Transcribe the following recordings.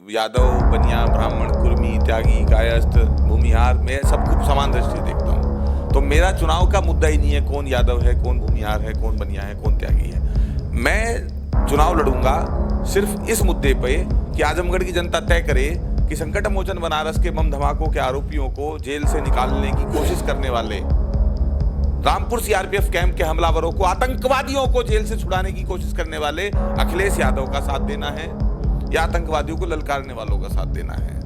यादव, बनिया, ब्राह्मण, कुर्मी, त्यागी, कायस्थ, भूमिहार, मैं सब खूब समान दृष्टि देखता हूँ। तो मेरा चुनाव का मुद्दा ही नहीं है कौन यादव है, कौन भूमिहार है, कौन बनिया है, कौन त्यागी है। मैं चुनाव लड़ूंगा सिर्फ इस मुद्दे पे कि आजमगढ़ की जनता तय करे कि संकट मोचन बनारस के बम धमाकों के आरोपियों को जेल से निकालने की कोशिश करने वाले, रामपुर सीआरपीएफ कैंप के हमलावरों को, आतंकवादियों को जेल से छुड़ाने की कोशिश करने वाले अखिलेश यादव का साथ देना है या आतंकवादियों को ललकारने वालों का साथ देना है।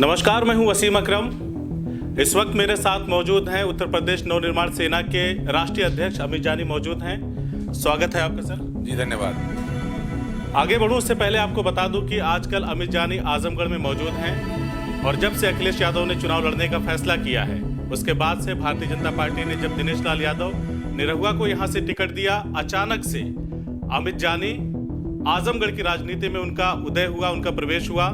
नमस्कार, मैं हूं वसीम अकरम। इस वक्त मेरे साथ मौजूद हैं उत्तर प्रदेश नवनिर्माण सेना के राष्ट्रीय अध्यक्ष अमित जानी मौजूद हैं। स्वागत है आपका सर। जी धन्यवाद। आगे बढ़ूं उससे पहले आपको बता दूं कि आजकल अमित जानी आजमगढ़ में मौजूद हैं और जब से अखिलेश यादव ने चुनाव लड़ने का फैसला किया है उसके बाद से भारतीय जनता पार्टी ने जब दिनेश लाल यादव निरहुआ को यहां से टिकट दिया, अचानक से अमित जानी आजमगढ़ की राजनीति में उनका उदय हुआ, उनका प्रवेश हुआ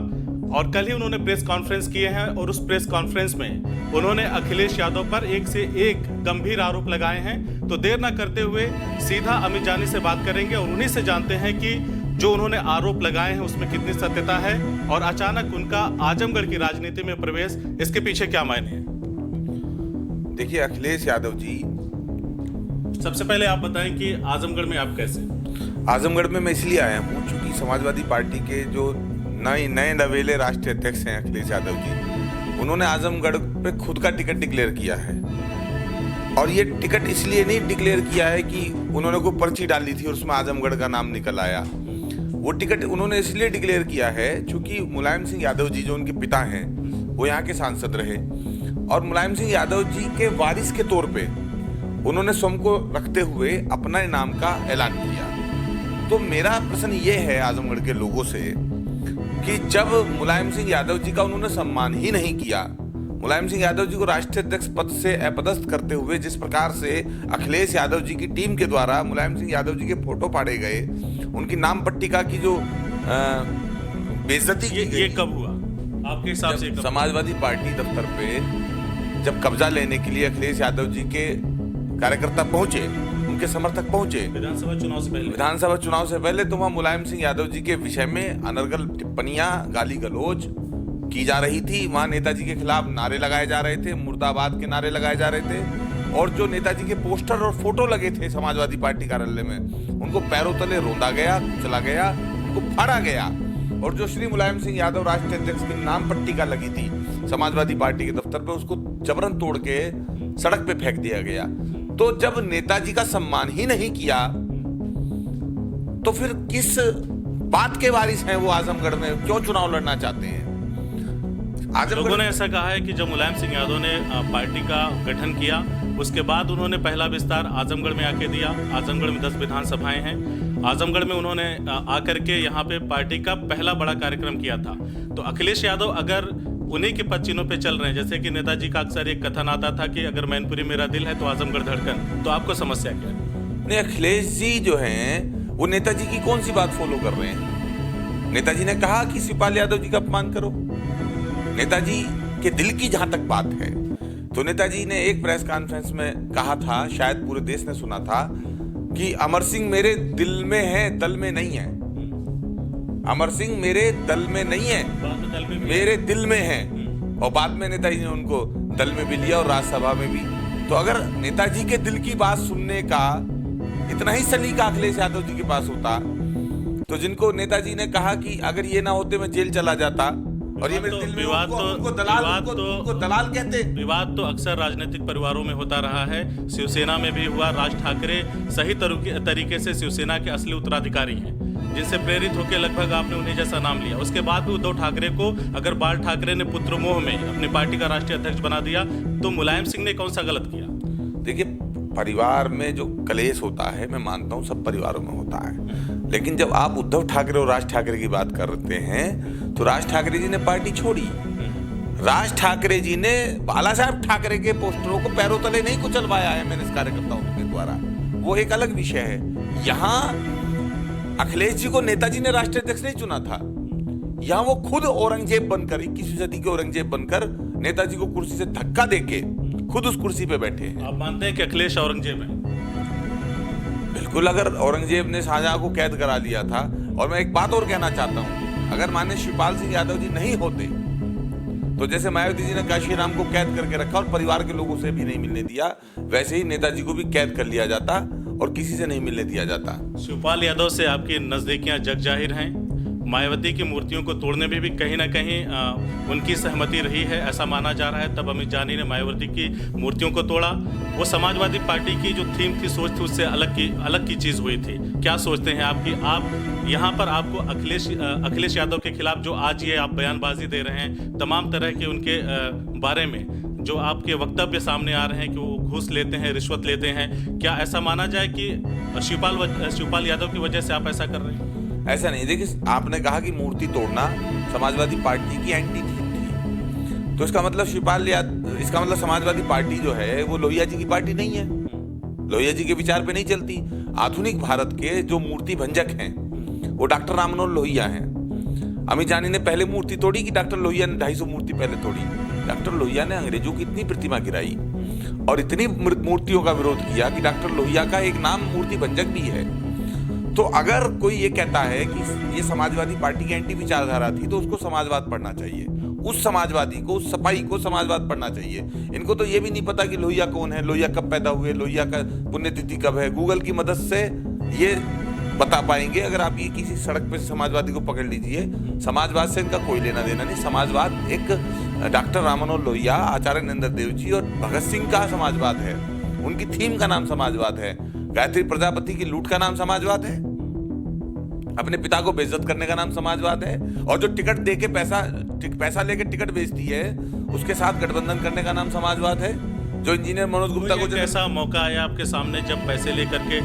और कल ही उन्होंने प्रेस कॉन्फ्रेंस किए हैं और उस प्रेस कॉन्फ्रेंस में उन्होंने अखिलेश यादव पर एक से एक गंभीर आरोप लगाए हैं। तो देर न करते हुए सीधा अमित जानी से बात करेंगे और उन्हीं से जानते हैं कि जो उन्होंने आरोप लगाए हैं उसमें कितनी सत्यता है और अचानक उनका आजमगढ़ की राजनीति में प्रवेश, इसके पीछे क्या मायने हैं। देखिए अखिलेश यादव जी, सबसे पहले आप बताएं कि आजमगढ़ में आप कैसे। आजमगढ़ में मैं इसलिए आया हूँ क्योंकि समाजवादी पार्टी के जो नए नवेले राष्ट्रीय अध्यक्ष हैं अखिलेश यादव जी, उन्होंने आजमगढ़ पे खुद का टिकट डिक्लेयर किया है। और ये टिकट इसलिए नहीं डिक्लेयर किया है कि उन्होंने कोई पर्ची डाली थी और उसमें आजमगढ़ का नाम निकल आया। वो टिकट उन्होंने इसलिए डिक्लेयर किया है क्योंकि मुलायम सिंह यादव जी जो उनके पिता हैं वो यहाँ के सांसद रहे और मुलायम सिंह यादव जी के वारिस के तौर पे उन्होंने स्वयं को रखते हुए अपना नाम का ऐलान किया। तो मेरा प्रश्न ये है आजमगढ़ के लोगों से कि जब मुलायम सिंह यादव जी का उन्होंने सम्मान ही नहीं किया, मुलायम सिंह यादव जी को राष्ट्रीय अध्यक्ष पद से अपदस्थ करते हुए जिस प्रकार से अखिलेश यादव जी की टीम के द्वारा मुलायम सिंह यादव जी के फोटो पाड़े गए, उनकी नाम पट्टिका की जो बेइज्जती की गई, ये कब हुआ आपके हिसाब से? समाजवादी पार्टी दफ्तर पे जब कब्जा लेने के लिए अखिलेश यादव जी के कार्यकर्ता पहुंचे, उनके समर्थक पहुंचे विधानसभा चुनाव से पहले, तो वहां मुलायम सिंह यादव जी के विषय में अनर्गल टिप्पणियां, गाली गलौज की जा रही थी। वहां नेताजी के खिलाफ नारे लगाए जा रहे थे, मुर्दाबाद के नारे लगाए जा रहे थे और जो नेताजी के पोस्टर और फोटो लगे थे समाजवादी पार्टी कार्यालय में, उनको पैरों तले रौंदा गया, चला गया, उनको फाड़ा गया। और जो श्री मुलायम सिंह यादव राष्ट्रीय अध्यक्ष की नाम पट्टिका लगी थी समाजवादी पार्टी के दफ्तर पे, उसको जबरन तोड़ के सड़क पे फेंक दिया गया। तो जब नेताजी का सम्मान ही नहीं किया तो फिर किस बात के वारिस हैं वो आजमगढ़ में, क्यों चुनाव लड़ना चाहते हैं? लोगों ने ऐसा कहा है कि जब मुलायम सिंह यादव ने पार्टी का गठन किया उसके बाद उन्होंने पहला विस्तार आजमगढ़ में आके दिया। आजमगढ़ में 10 विधानसभाएं हैं। आजमगढ़ में उन्होंने आकर के यहाँ पे पार्टी का पहला बड़ा कार्यक्रम किया था। तो अखिलेश यादव अगर उन्हीं के पदचिन्हों पे चल रहे हैं, जैसे कि नेताजी का अक्सर एक कथन आता था कि अगर मैनपुरी मेरा दिल है तो आजमगढ़ धड़कन, तो आपको समस्या क्या है? नहीं, अखिलेश जी जो हैं वो नेताजी की कौन सी बात फॉलो कर रहे हैं? नेताजी ने कहा कि शिवपाल यादव जी का अपमान करो। नेताजी के दिल की जहां तक बात है तो नेताजी ने एक प्रेस कॉन्फ्रेंस में कहा था, शायद पूरे देश ने सुना था, कि अमर सिंह मेरे दिल में है, दल में नहीं है। अमर सिंह मेरे दल में नहीं है, मेरे दिल में है। और बाद में नेताजी ने उनको दल में भी लिया और राज्यसभा में भी। तो अगर नेताजी के दिल की बात सुनने का इतना ही सलीका अखिलेश यादव जी के पास होता तो जिनको नेताजी ने कहा कि अगर ये ना होते मैं जेल चला जाता, और ये मेरे दिल में, उनको दलाल कहते। विवाद तो अक्सर राजनीतिक परिवारों में होता रहा है। शिवसेना में भी हुआ। राज ठाकरे सही तरीके से शिवसेना के असली उत्तराधिकारी हैं, जिनसे प्रेरित होकर लगभग आपने उन्हें जैसा नाम लिया। उसके बाद भी उद्धव ठाकरे को अगर बाल ठाकरे ने पुत्र मोह में अपनी पार्टी का राष्ट्रीय अध्यक्ष बना दिया तो मुलायम सिंह ने कौन सा गलत किया? देखिए, परिवार में जो कलेश होता है, मैं मानता हूँ सब परिवारों में होता है, लेकिन जब आप उद्धव ठाकरे और राज ठाकरे की बात करते हैं तो राज ठाकरे जी ने पार्टी छोड़ी। राज ठाकरे जी ने बाला साहब ठाकरे के पोस्टरों को पैरों तले नहीं कुचलवाया है मैंने इस कार्यकर्ताओं के द्वारा, वो एक अलग विषय है। यहाँ अखिलेश जी को नेताजी ने राष्ट्रीय अध्यक्ष नहीं चुना था, यहाँ वो खुद औरंगजेब बनकर, 21वीं सदी के औरंगजेब बनकर नेताजी को कुर्सी से धक्का देके खुद उस कुर्सी पे बैठे हैं। आप मानते हैं कि अखिलेश औरंगजेब है? बिल्कुल। अगर औरंगजेब ने शाहजहां को कैद करा लिया था, और मैं एक बात और कहना चाहता हूँ, अगर माननीय शिवपाल सिंह यादव जी नहीं होते तो जैसे मायावती जी ने काशीराम को कैद करके रखा और परिवार के लोगों से भी नहीं मिलने दिया, वैसे ही नेताजी को भी कैद कर लिया जाता और किसी से नहीं मिलने दिया जाता। शिवपाल यादव से आपकी नजदीकियां जग जाहिर हैं। मायावती की मूर्तियों को तोड़ने में भी कहीं ना कहीं उनकी सहमति रही है, ऐसा माना जा रहा है। तब अमित जानी ने मायावती की मूर्तियों को तोड़ा। वो समाजवादी पार्टी की जो थीम थी, सोच थी, उससे अलग की चीज़ हुई थी। क्या सोचते हैं आपकी आप यहाँ पर आपको अखिलेश यादव के खिलाफ जो आज ये आप बयानबाजी दे रहे हैं, तमाम तरह के उनके बारे में जो आपके वक्तव्य सामने आ रहे हैं कि वो घूस लेते हैं, रिश्वत लेते हैं, क्या ऐसा माना जाए कि शिवपाल यादव की वजह से आप ऐसा कर रहे हैं? ऐसा नहीं। देखिए, आपने कहा कि मूर्ति तोड़ना समाजवादी पार्टी की एंटी थीम थी, तो इसका मतलब समाजवादी पार्टी जो है वो लोहिया जी की पार्टी नहीं है, लोहिया जी के विचार पे नहीं चलती। आधुनिक भारत के जो मूर्ति भंजक हैं वो डॉक्टर राम मनोहर लोहिया हैं। अमित जानी ने पहले मूर्ति तोड़ी कि डॉक्टर लोहिया ने 250 मूर्ति पहले तोड़ी? डॉक्टर लोहिया ने अंग्रेजों की इतनी प्रतिमा गिराई और इतनी मूर्तियों का विरोध किया कि डॉक्टर लोहिया का एक नाम मूर्ति भंजक भी है। तो अगर कोई ये कहता है कि ये समाजवादी पार्टी की एंटी विचारधारा थी तो उसको समाजवाद पढ़ना चाहिए, उस समाजवादी को, उस सपाई को समाजवाद पढ़ना चाहिए। इनको तो ये भी नहीं पता कि लोहिया कौन है, लोहिया कब पैदा हुए, लोहिया का पुण्यतिथि कब है। गूगल की मदद से ये बता पाएंगे। अगर आप ये किसी सड़क पे समाजवादी को पकड़ लीजिए, समाजवाद से इनका कोई लेना देना नहीं। समाजवाद एक डॉक्टर राम मनोहर लोहिया, आचार्य नरेंद्र देव जी और भगत सिंह का समाजवाद है। उनकी थीम का नाम समाजवाद है। गायत्री प्रजापति की लूट का नाम समाजवाद है। अपने पिता को बेइज्जत करने का नाम समाजवाद है। और जो टिकट दे के पैसा लेके टिकट बेचती है उसके साथ गठबंधन करने का नाम समाजवाद है। जो इंजीनियर मनोज गुप्ता को कैसा मौका आया आपके सामने जब पैसे लेकर के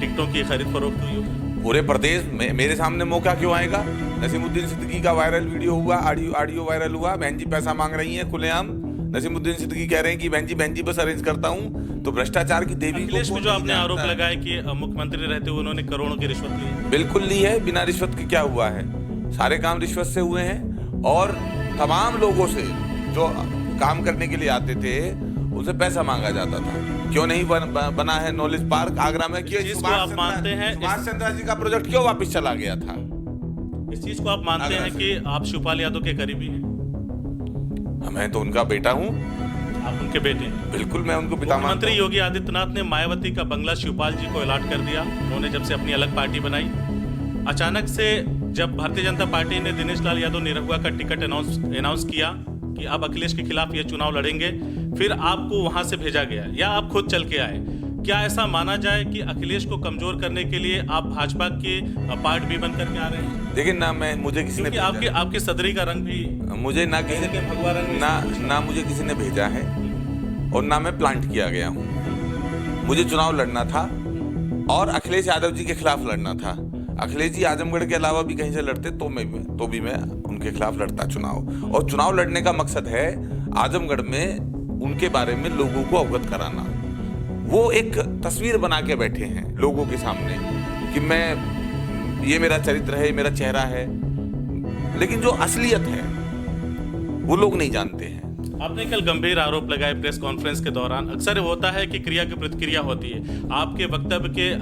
टिकटों की खरीद फरोख्त हुई? पूरे प्रदेश में मेरे सामने मौका क्यों आएगा? नसीमुद्दीन सिद्दीकी का वायरल वीडियो हुआ, ऑडियो वायरल हुआ, बहन जी पैसा मांग रही हैं खुलेआम। नसीमुद्दीन सिद्दीकी कह रहे हैं कि बहन जी बस अरेंज करता हूं। तो भ्रष्टाचार की देवी अखिलेश पे जो आपने आरोप लगाया कि मुख्यमंत्री रहते हुए उन्होंने करोड़ों की रिश्वत ली? बिल्कुल ली है। बिना रिश्वत के क्या हुआ है? सारे काम रिश्वत से हुए हैं। और तमाम लोगों से जो काम करने के लिए आते थे उनसे पैसा मांगा जाता था। क्यों नहीं बना है नॉलेज पार्क आगरा में? क्यों आप मानते हैं सुभाष चंद्र जी का प्रोजेक्ट क्यों वापस चला गया था? इस चीज को आप मानते हैं कि आप शिवपाल यादव के करीबी हैं? मैं तो उनका बेटा हूँ। आप उनके बेटे हैं? बिल्कुल, मैं उनको पिता मानता हूं। मुख्यमंत्री योगी आदित्यनाथ ने मायावती का बंगला शिवपाल जी को अलॉट कर दिया। उन्होंने जब से अपनी अलग पार्टी बनाई, अचानक से जब भारतीय जनता पार्टी ने दिनेश लाल यादव निरहुआ का टिकट अनाउंस किया कि आप अखिलेश के खिलाफ ये चुनाव लड़ेंगे, फिर आपको वहां से भेजा गया या आप खुद चल के आए। क्या ऐसा माना जाए कि अखिलेश को कमजोर करने के लिए आप भाजपा के पार्ट भी बन करके आ रहे हैं? देखिए ना, मुझे किसी ने आपकी सदरी का रंग भी मुझे ना किसी ने भगवा रंग ना मुझे किसी ने भेजा है और ना मैं प्लांट किया गया हूँ। मुझे चुनाव लड़ना था और अखिलेश यादव जी के खिलाफ लड़ना था। अखिलेश जी आजमगढ़ के अलावा भी कहीं से लड़ते तो भी मैं उनके खिलाफ लड़ता चुनाव। और चुनाव लड़ने का मकसद है आजमगढ़ में उनके बारे में लोगों को अवगत कराना। वो एक तस्वीर बना के बैठे हैं लोगों के सामने कि ये मेरा चरित्र है, मेरा चेहरा है, लेकिन जो असलियत है वो लोग नहीं जानते हैं। आपने कल गंभीर आरोप लगाए प्रेस कॉन्फ्रेंस के दौरान। अक्सर होता है कि क्रिया की प्रतिक्रिया होती है। आपके वक्तव्य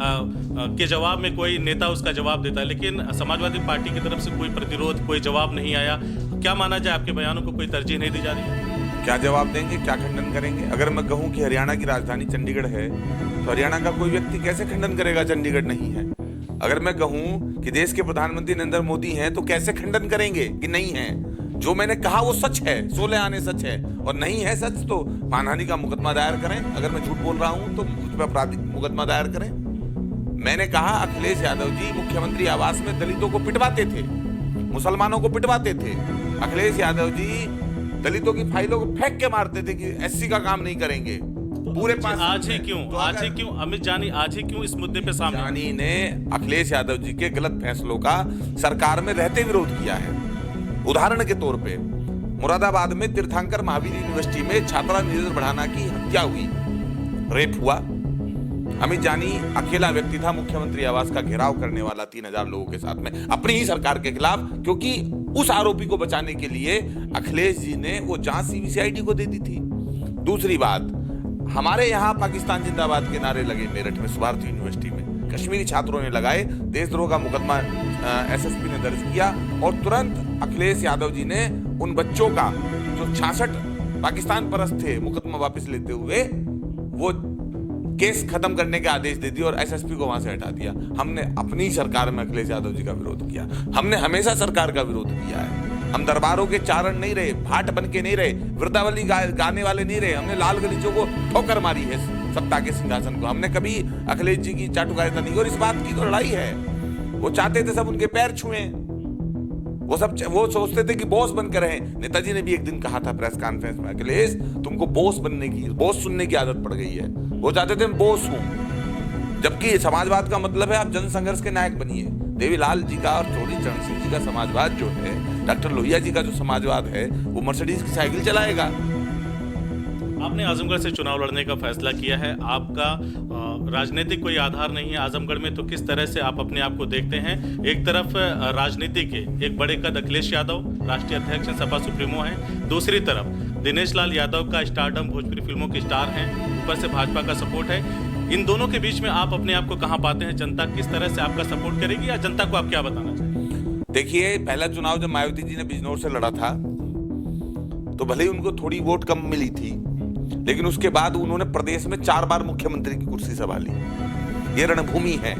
के जवाब में कोई नेता उसका जवाब देता है, लेकिन समाजवादी पार्टी की तरफ से कोई प्रतिरोध, कोई जवाब नहीं आया। क्या माना जाए, आपके बयानों को कोई तरजीह नहीं दी जा रही? क्या जवाब देंगे, क्या खंडन करेंगे? अगर मैं कहूं कि हरियाणा की राजधानी चंडीगढ़ है तो हरियाणा का कोई व्यक्ति कैसे खंडन करेगा चंडीगढ़ नहीं है? अगर मैं कहूं कि देश के प्रधानमंत्री नरेंद्र मोदी हैं तो कैसे खंडन करेंगे कि नहीं है? जो मैंने कहा वो सच है, 16 आने सच है, और नहीं है सच तो मानहानि का मुकदमा दायर करें। अगर मैं झूठ बोल रहा हूं तो मुझ पर आपराधिक मुकदमा दायर करें। मैंने कहा अखिलेश यादव जी मुख्यमंत्री आवास में दलितों को पिटवाते थे, मुसलमानों को पिटवाते थे। अखिलेश यादव जी दलितों की फाइलों को फेंक के मारते थे कि एससी का काम नहीं करेंगे। पूरे आज ही क्यों अमित जानी आज ही क्यों इस मुद्दे पे सामने? जानी ने अखिलेश यादव जी के गलत फैसलों का सरकार में रहते विरोध किया है। उदाहरण के तौर पे मुरादाबाद में तीर्थंकर महावीर यूनिवर्सिटी में छात्रा नीरज बढ़ाना की हत्या हुई, रेप हुआ। अमित जानी अकेला व्यक्ति था मुख्यमंत्री आवास का घेराव करने वाला 3000 लोगों के साथ में अपनी ही सरकार के खिलाफ, क्योंकि उस आरोपी को बचाने के लिए अखिलेश जी ने वो जांच सीबीसीआईडी को दे दी थी। दूसरी बात, हमारे यहाँ पाकिस्तान जिंदाबाद के नारे लगे मेरठ में सुभारती यूनिवर्सिटी में, कश्मीरी छात्रों ने लगाए, देशद्रोह का मुकदमा एसएसपी ने दर्ज किया और तुरंत अखिलेश यादव जी ने उन बच्चों का जो 66 पाकिस्तान परस्त थे मुकदमा वापस लेते हुए वो केस खत्म करने के आदेश दे दिए और एसएसपी को वहां से हटा दिया। हमने अपनी सरकार में अखिलेश यादव जी का विरोध किया, हमने हमेशा सरकार का विरोध किया है। हम दरबारों के चारण नहीं रहे, भाट बन के नहीं रहे, वृंदावली गाने वाले नहीं रहे, हमने लाल गलीचों को ठोकर मारी है सत्ता के सिंहासन को। हमने कभी अखिलेश जी की चाटुकारिता नहीं की और इस बात की तो लड़ाई है। वो चाहते थे सब उनके पैर छुए, वो सोचते थे कि बॉस बनकर रहे। नेताजी ने भी एक दिन कहा था प्रेस कॉन्फ्रेंस में, अखिलेश तुमको बॉस सुनने की आदत पड़ गई है। वो चाहते थे बॉस हूं, जबकि समाजवाद का मतलब है आप जनसंघर्ष के नायक बनिए। देवीलाल जी का और चौधरी चरण सिंह जी का समाजवाद जो है, डॉक्टर लोहिया जी का जो समाजवाद है, वो मर्सिडीज की साइकिल चलाएगा। आपने आजमगढ़ से चुनाव लड़ने का फैसला किया है, आपका राजनीतिक कोई आधार नहीं है आजमगढ़ में, तो किस तरह से आप अपने आप को देखते हैं? एक तरफ राजनीति के एक बड़े कद अखिलेश यादव राष्ट्रीय अध्यक्ष हैं, सपा सुप्रीमो हैं, दूसरी तरफ दिनेश लाल यादव का स्टारडम भोजपुरी फिल्मों के स्टार हैं, ऊपर से भाजपा का सपोर्ट है। इन दोनों के बीच में आप अपने आप को कहाँ पाते हैं? जनता किस तरह से आपका सपोर्ट करेगी या जनता को आप क्या बताना चाहेंगे? देखिए, पहला चुनाव जब मायावती जी ने बिजनौर से लड़ा था तो भले ही उनको थोड़ी वोट कम मिली थी, लेकिन उसके बाद उन्होंने प्रदेश में 4 बार मुख्यमंत्री की कुर्सी संभाली। ये रणभूमि है,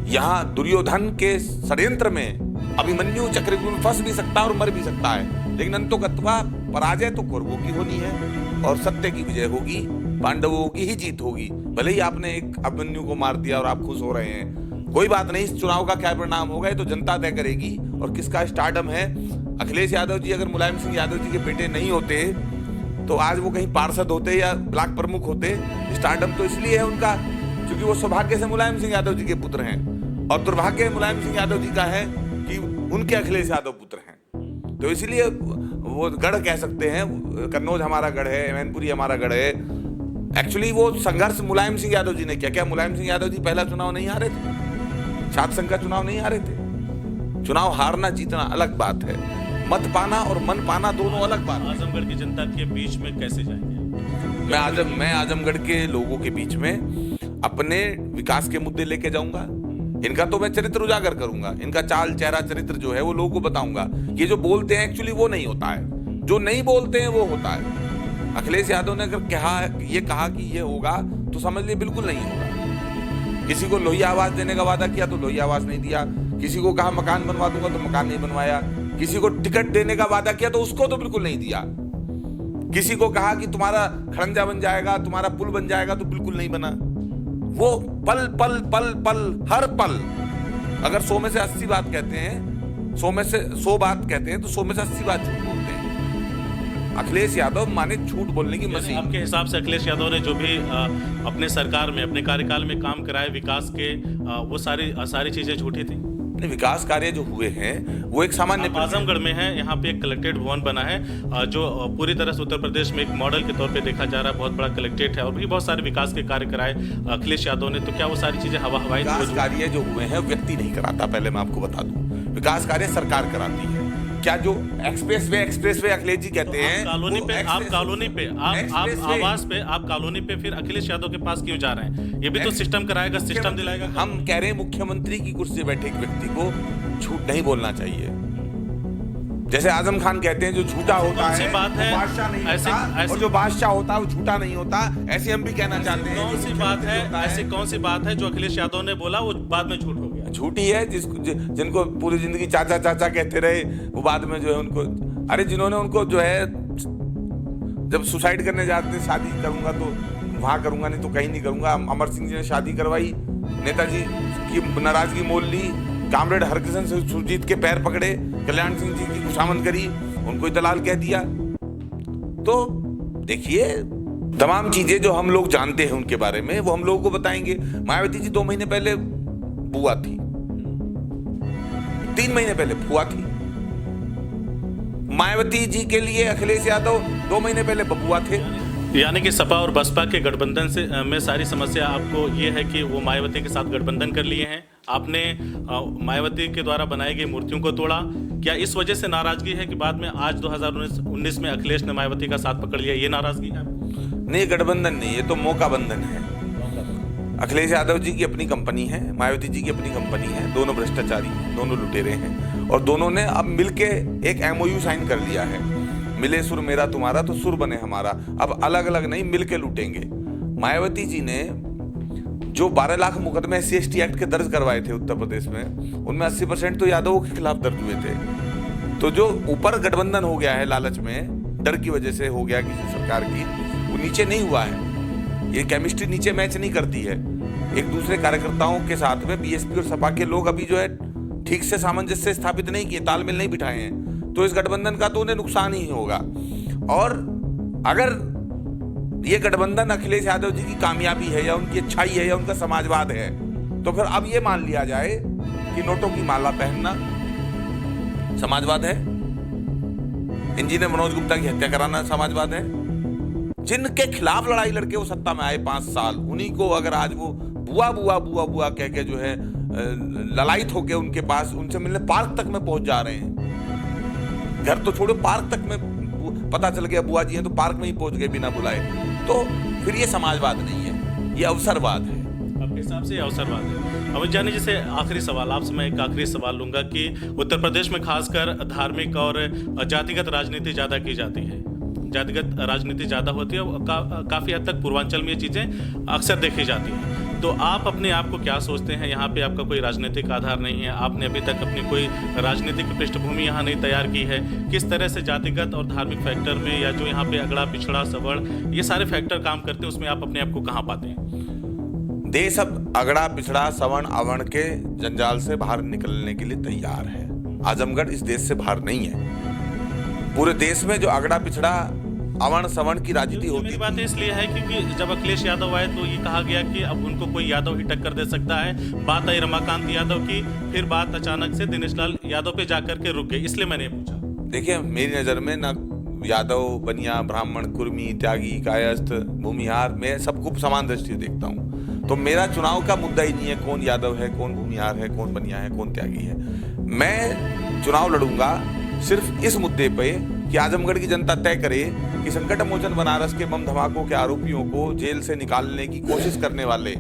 यहाँ दुर्योधन के षड्यंत्र में अभिमन्यु चक्रव्यूह में फंस भी सकता है और मर भी सकता है, लेकिन अंतोगत्वा पराजय तो कौरवों की होनी है और सत्य की विजय होगी, पांडवों की ही जीत होगी। भले ही आपने एक अभिमन्यु को मार दिया और आप खुश हो रहे हैं, कोई बात नहीं, इस चुनाव का क्या परिणाम होगा ये तो जनता तय करेगी। और किसका स्टारडम है? अखिलेश यादव जी अगर मुलायम सिंह यादव जी के बेटे नहीं होते तो आज वो कहीं पार्षद होते या ब्लॉक प्रमुख होते। स्टारडम तो इसलिए है उनका क्योंकि वो सौभाग्य से मुलायम सिंह यादव जी के पुत्र हैं और दुर्भाग्य मुलायम सिंह यादव जी का है कि उनके अखिलेश यादव पुत्र हैं। तो इसलिए वो गढ़ कह सकते हैं, कन्नौज हमारा गढ़ है, मैनपुरी हमारा गढ़ है। एक्चुअली वो संघर्ष मुलायम सिंह यादव जी ने किया। क्या मुलायम सिंह यादव जी पहला चुनाव नहीं हारे थे? छात्र संघ का चुनाव नहीं हारे थे? चुनाव हारना जीतना अलग बात है, मत पाना और मन पाना दोनों अलग बात है। आजमगढ़ की जनता के बीच में कैसे जाएंगे? मैं आजमगढ़ के लोगों के बीच में अपने विकास के मुद्दे लेके जाऊंगा। इनका तो मैं चरित्र उजागर करूंगा, इनका चाल चेहरा चरित्र जो है वो लोगों को बताऊंगा। ये जो बोलते हैं एक्चुअली वो नहीं होता है, जो नहीं बोलते हैं वो होता है। अखिलेश यादव ने अगर कहा कि ये होगा तो समझ लिए बिल्कुल नहीं होगा। किसी को लोहिया आवास देने का वादा किया तो लोहिया आवास नहीं दिया, किसी को कहा मकान बनवा दूंगा तो मकान नहीं बनवाया, किसी को टिकट देने का वादा किया तो उसको तो बिल्कुल नहीं दिया, किसी को कहा कि तुम्हारा खड़ंजा बन जाएगा, तुम्हारा पुल बन जाएगा तो बिल्कुल नहीं बना। वो पल पल पल पल हर पल, अगर 100 में से 80 बात कहते हैं, 100 में से 100 बात कहते हैं तो 100 में से 80 बात झूठ बोलते हैं। अखिलेश यादव माने झूठ बोलने की मशीन। आपके हिसाब से अखिलेश यादव ने जो भी अपने सरकार में अपने कार्यकाल में काम कराए विकास के, वो सारी चीजें झूठी थी? विकास कार्य जो हुए हैं वो एक सामान्य आजमगढ़ में है, यहाँ पे एक कलेक्ट्रेट भवन बना है जो पूरी तरह से उत्तर प्रदेश में एक मॉडल के तौर पे देखा जा रहा है। बहुत बड़ा कलेक्ट्रेट है और भी बहुत सारे विकास के कार्य कराए अखिलेश यादव ने। तो क्या वो सारी चीजें हवाई विकास कार्य जो हुए हैं व्यक्ति नहीं कराता, पहले मैं आपको बता दूं, विकास कार्य सरकार कराती है। क्या जो एक्सप्रेस वे अखिलेश जी कहते हैं, आप कॉलोनी पे फिर अखिलेश यादव के पास क्यों जा रहे हैं? ये भी तो सिस्टम कराएगा, सिस्टम दिलाएगा। हम कह रहे हैं मुख्यमंत्री की कुर्सी बैठे एक व्यक्ति को झूठ नहीं बोलना चाहिए। जैसे आजम खान कहते हैं जो झूठा होता है बात है, बादशाह नहीं होता, और जो बादशाह होता है वो झूठा नहीं होता। ऐसे हम भी कहना चाहते हैं। कौन सी बात है, ऐसी कौन सी बात है जो अखिलेश यादव ने बोला वो बाद में झूठ हो गया? झूठी है जिनको पूरी जिंदगी चाचा चाचा कहते रहे, वो बाद में जो है उनको, अरे जिन्होंने उनको जो है जब सुसाइड करने जाते थे, शादी करूंगा तो वहां करूंगा नहीं तो कहीं नहीं करूंगा। अमर सिंह जी ने शादी करवाई, नेताजी की नाराजगी मोल ली, कामरेड हरकिशन सुरजीत के पैर पकड़े, कल्याण सिंह जी की खुशामद करी, उनको दलाल कह दिया। तो देखिए, तमाम चीजें जो हम लोग जानते हैं उनके बारे में वो हम लोगों को बताएंगे। मायावती जी 2 महीने पहले बुआ थी, 3 महीने पहले फुआ थी। मायावती जी के लिए अखिलेश यादव 2 महीने पहले बबुआ थे। यानी कि सपा और बसपा के गठबंधन से में सारी समस्या आपको ये है कि वो मायावती के साथ गठबंधन कर लिए हैं। आपने मायावती के द्वारा बनाई गई मूर्तियों को तोड़ा। क्या इस वजह से नाराजगी है कि बाद में आज 2019 में अखिलेश ने मायावती का साथ पकड़ लिया, ये नाराजगी है? नहीं, गठबंधन नहीं, ये तो मौका बंधन है। अखिलेश यादव जी की अपनी कंपनी है, मायावती जी की अपनी कंपनी है, दोनों भ्रष्टाचारी हैं, दोनों लुटेरे हैं और दोनों ने अब मिलके एक MOU साइन कर लिया है। मिले सुर मेरा तुम्हारा तो सुर बने हमारा। अब अलग अलग नहीं, मिलके लूटेंगे। मायावती जी ने जो 12 लाख मुकदमे SC/ST एक्ट के दर्ज करवाए थे उत्तर प्रदेश में, उनमें 80% तो यादवों के खिलाफ दर्ज हुए थे। तो जो ऊपर गठबंधन हो गया है लालच में, डर की वजह से हो गया किसी सरकार की, वो नीचे नहीं हुआ है। ये केमिस्ट्री नीचे मैच नहीं करती है। एक दूसरे कार्यकर्ताओं के साथ में BSP और सपा के लोग अभी जो है ठीक से सामंजस्य स्थापित नहीं किए, तालमेल नहीं बिठाए हैं, तो इस गठबंधन का तो उन्हें नुकसान ही होगा। और अगर ये गठबंधन अखिलेश यादव जी की कामयाबी है या उनकी अच्छाई है या उनका समाजवाद है, तो फिर अब ये मान लिया जाए कि नोटों की माला पहनना समाजवाद है, इंजीनियर मनोज गुप्ता की हत्या कराना समाजवाद है। जिनके खिलाफ लड़ाई लड़के वो सत्ता में आए 5 साल, उन्हीं को अगर आज वो बुआ बुआ बुआ बुआ कह के जो है ललायित होके उनके पास उनसे मिलने पार्क तक में पहुंच जा रहे हैं। घर तो छोड़ो, पार्क तक में पता चल गया बुआ जी हैं तो पार्क में ही पहुंच गए बिना बुलाए, तो फिर ये समाजवाद नहीं है, ये अवसरवाद है। आपके हिसाब से अवसरवाद है। अमित जानी, जैसे आखिरी सवाल आपसे मैं एक आखिरी सवाल लूंगा कि उत्तर प्रदेश में खासकर धार्मिक और जातिगत राजनीति ज़्यादा की जाती है, जातिगत राजनीति ज़्यादा होती है और काफ़ी हद तक पूर्वांचल में ये चीज़ें अक्सर देखी जाती हैं। तो आप अपने आप को क्या सोचते हैं? यहाँ पे आपका कोई राजनीतिक आधार नहीं है, आपने अभी तक अपनी कोई राजनीतिक पृष्ठभूमि यहाँ नहीं तैयार की है। किस तरह से जातिगत और धार्मिक फैक्टर में या जो यहाँ पे अगड़ा पिछड़ा सवर्ण ये सारे फैक्टर काम करते हैं, उसमें आप अपने आप को कहाँ पाते हैं? देश अब अगड़ा पिछड़ा सवर्ण अवर्ण के जंजाल से बाहर निकलने के लिए तैयार है। आजमगढ़ इस देश से बाहर नहीं है। पूरे देश में जो अगड़ा पिछड़ा अवर्ण सवर्ण की राजनीति होती मेरी बात इसलिए है क्योंकि जब अखिलेश यादव आए तो ये कहा गया कि अब उनको कोई यादव ही टक्कर दे सकता है। बात आई रमाकांत यादव की, फिर बात अचानक से दिनेश लाल यादव पे जाकर के रुक गई, इसलिए मैंने पूछा। देखिए, मेरी नज़र में ना यादव, बनिया, ब्राह्मण, कुर्मी, त्यागी, कायस्थ, भूमिहार, मैं सबको समान दृष्टि देखता हूँ। तो मेरा चुनाव का मुद्दा ही नहीं है कौन यादव है, कौन भूमिहार है, कौन बनिया है, कौन त्यागी है। मैं चुनाव लड़ूंगा सिर्फ इस मुद्दे पे कि आजमगढ़ की जनता तय करे कि संकट मोचन बनारस के बम धमाकों के आरोपियों को जेल से निकालने की कोशिश करने वाले,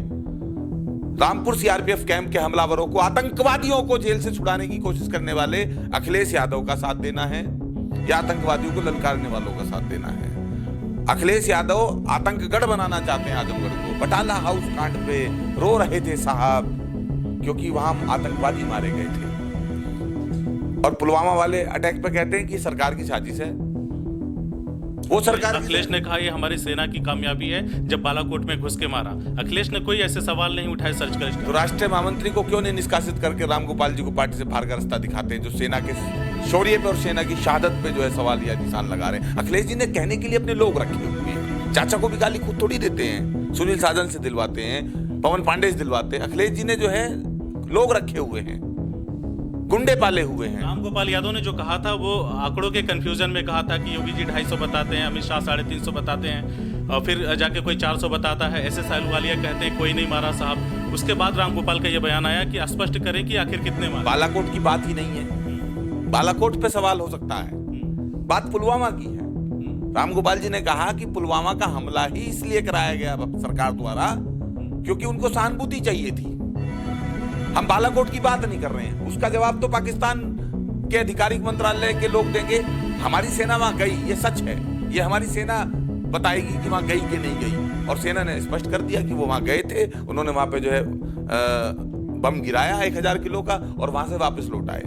रामपुर CRPF कैंप के हमलावरों को, आतंकवादियों को जेल से छुड़ाने की कोशिश करने वाले अखिलेश यादव का साथ देना है या आतंकवादियों को ललकारने वालों का साथ देना है। अखिलेश यादव आतंकगढ़ बनाना चाहते हैं आजमगढ़ को। बटाला हाउस कांड पे रो रहे थे साहब क्योंकि वहां आतंकवादी मारे गए थे, और पुलवामा वाले अटैक पे कहते हैं कि सरकार की साजिश है। वो सरकार, अखिलेश ने कहा ये हमारी सेना की कामयाबी है जब बालाकोट में घुस के मारा। अखिलेश ने कोई ऐसे सवाल नहीं उठाए सर्जिकल स्ट्राइक। तो राष्ट्रीय महामंत्री को क्यों नहीं निष्कासित करके रामगोपाल जी को पार्टी से बाहर का रास्ता दिखाते हैं, जो सेना के शौर्य पे और सेना की शहादत पे जो है सवाल या निशान लगा रहे हैं। अखिलेश जी ने कहने के लिए अपने लोग रखे हुए हैं। चाचा को भी गाली खुद थोड़ी देते हैं, सुनील साजन से दिलवाते हैं, पवन पांडे से दिलवाते हैं। अखिलेश जी ने जो है लोग रखे हुए हैं, गुंडे पाले हुए हैं। रामगोपाल यादव ने जो कहा था वो आंकड़ों के कंफ्यूजन में कहा था कि योगी जी 250 बताते हैं, अमित शाह 350 बताते हैं, और फिर जाके कोई 400 बताता है। SSI अहलुवालिया कहते हैं कोई नहीं मारा साहब। उसके बाद रामगोपाल का ये बयान आया कि स्पष्ट करें कि आखिर कितने मारे। बालाकोट की बात ही नहीं है, बालाकोट पे सवाल हो सकता है, बात पुलवामा की है। रामगोपाल जी ने कहा कि पुलवामा का हमला ही इसलिए कराया गया सरकार द्वारा क्योंकि उनको सहानुभूति चाहिए थी। हम बालाकोट की बात नहीं कर रहे हैं, उसका जवाब तो पाकिस्तान के आधिकारिक मंत्रालय के लोग देंगे। हमारी सेना वहां गई, ये सच है, ये हमारी सेना बताएगी कि वहां गई कि नहीं गई, और सेना ने स्पष्ट कर दिया कि वो वहां गए थे। उन्होंने वहां पे जो है बम गिराया 1000 किलो का और वहां से वापस लौट आए।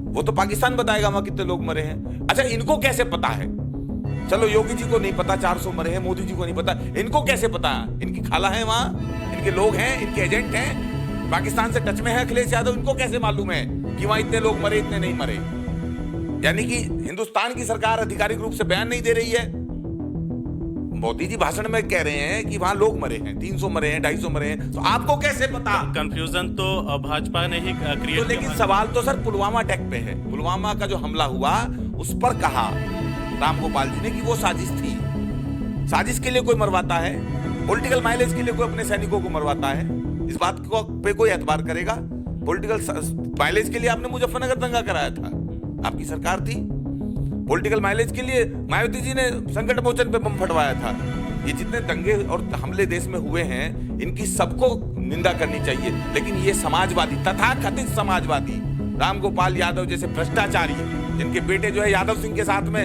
वो तो पाकिस्तान बताएगा वहां कितने लोग मरे हैं। अच्छा, इनको कैसे पता है? चलो, योगी जी को नहीं पता 400 मरे हैं, मोदी जी को नहीं पता, इनको कैसे पता? इनकी खाला है वहां, इनके लोग हैं, इनके एजेंट हैं, पाकिस्तान से टच में है अखिलेश यादव। इनको कैसे मालूम है कि वहां इतने लोग मरे, इतने नहीं मरे? यानी कि हिंदुस्तान की सरकार आधिकारिक रूप से बयान नहीं दे रही है। मोदी जी भाषण में कह रहे हैं कि वहां लोग मरे हैं, 300 मरे हैं, 250 मरे हैं, तो आपको कैसे पता? कंफ्यूजन तो भाजपा ने ही क्रिएट किया। लेकिन सवाल तो सर पुलवामा अटैक पे है। पुलवामा का जो हमला हुआ उस पर कहा रामगोपाल जी ने कि वो साजिश थी। साजिश के लिए कोई मरवाता है, पॉलिटिकल माइलेज के लिए कोई अपने सैनिकों को मरवाता है, इस बात को पे कोई एतबार करेगा? पॉलिटिकल माइलेज के लिए आपने मुजफ्फरनगर दंगा कराया था, आपकी सरकार थी। पॉलिटिकल माइलेज के लिए मायावती जी ने संकट मोचन पे बम फटवाया था। ये जितने दंगे और हमले देश में हुए हैं, इनकी सबको निंदा करनी चाहिए। लेकिन ये समाजवादी, तथाकथित समाजवादी रामगोपाल यादव जैसे भ्रष्टाचारी, जिनके बेटे जो है यादव सिंह के साथ में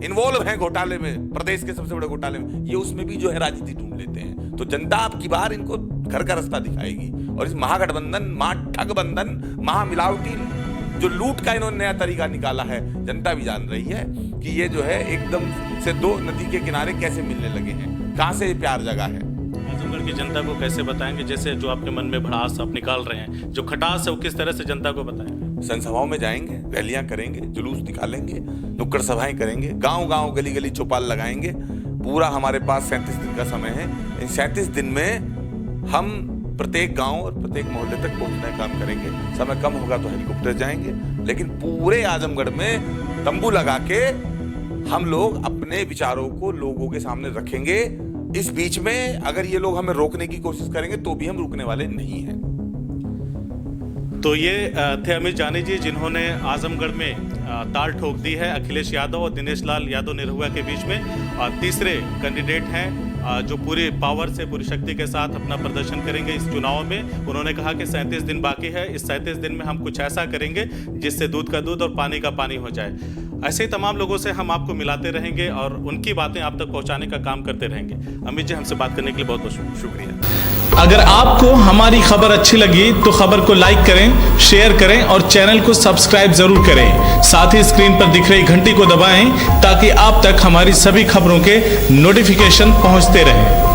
इन्वॉल्व हैं घोटाले में, प्रदेश के सबसे बड़े घोटाले में, ये उसमें भी जो है राजनीति ढूंढ लेते हैं। तो जनता अब की बार इनको घर का रास्ता दिखाएगी। और इस महागठबंधन, महाठगबंधन, महामिलावटी जो लूट का इन्होंने नया तरीका निकाला है, जनता भी जान रही है कि ये जो है एकदम से दो नदी के किनारे कैसे मिलने लगे हैं, कहां से ये प्यार जगा है। आजमगढ़ की जनता को कैसे बताएंगे, जैसे जो आपके मन में भड़ास आप निकाल रहे हैं, जो खटास है वो किस तरह से जनता को बताएंगे? जनसभाओं में जाएंगे, रैलियां करेंगे, जुलूस निकालेंगे, नुक्कड़ सभाएं करेंगे, गांव-गांव, गली-गली चौपाल लगाएंगे। पूरा हमारे पास 37 दिन का समय है। इन 37 दिन में हम प्रत्येक गांव और प्रत्येक मोहल्ले तक पहुंचने का काम करेंगे। समय कम होगा तो हेलीकॉप्टर जाएंगे, लेकिन पूरे आजमगढ़ में तंबू लगा के हम लोग अपने विचारों को लोगों के सामने रखेंगे। इस बीच में अगर ये लोग हमें रोकने की कोशिश करेंगे तो भी हम रुकने वाले नहीं हैं। तो ये थे अमित जानी जी, जिन्होंने आजमगढ़ में ताल ठोक दी है अखिलेश यादव और दिनेश लाल यादव निरहुआ के बीच में। और तीसरे कैंडिडेट हैं जो पूरी पावर से, पूरी शक्ति के साथ अपना प्रदर्शन करेंगे इस चुनाव में। उन्होंने कहा कि 37 दिन बाकी है, इस 37 दिन में हम कुछ ऐसा करेंगे जिससे दूध का दूध और पानी का पानी हो जाए। ऐसे ही तमाम लोगों से हम आपको मिलाते रहेंगे और उनकी बातें आप तक पहुंचाने का काम करते रहेंगे। अमित जी, हमसे बात करने के लिए बहुत बहुत शुक्रिया। अगर आपको हमारी खबर अच्छी लगी तो खबर को लाइक करें, शेयर करें और चैनल को सब्सक्राइब जरूर करें। साथ ही स्क्रीन पर दिख रही घंटी को दबाएं ताकि आप तक हमारी सभी खबरों के नोटिफिकेशन पहुंचते रहें।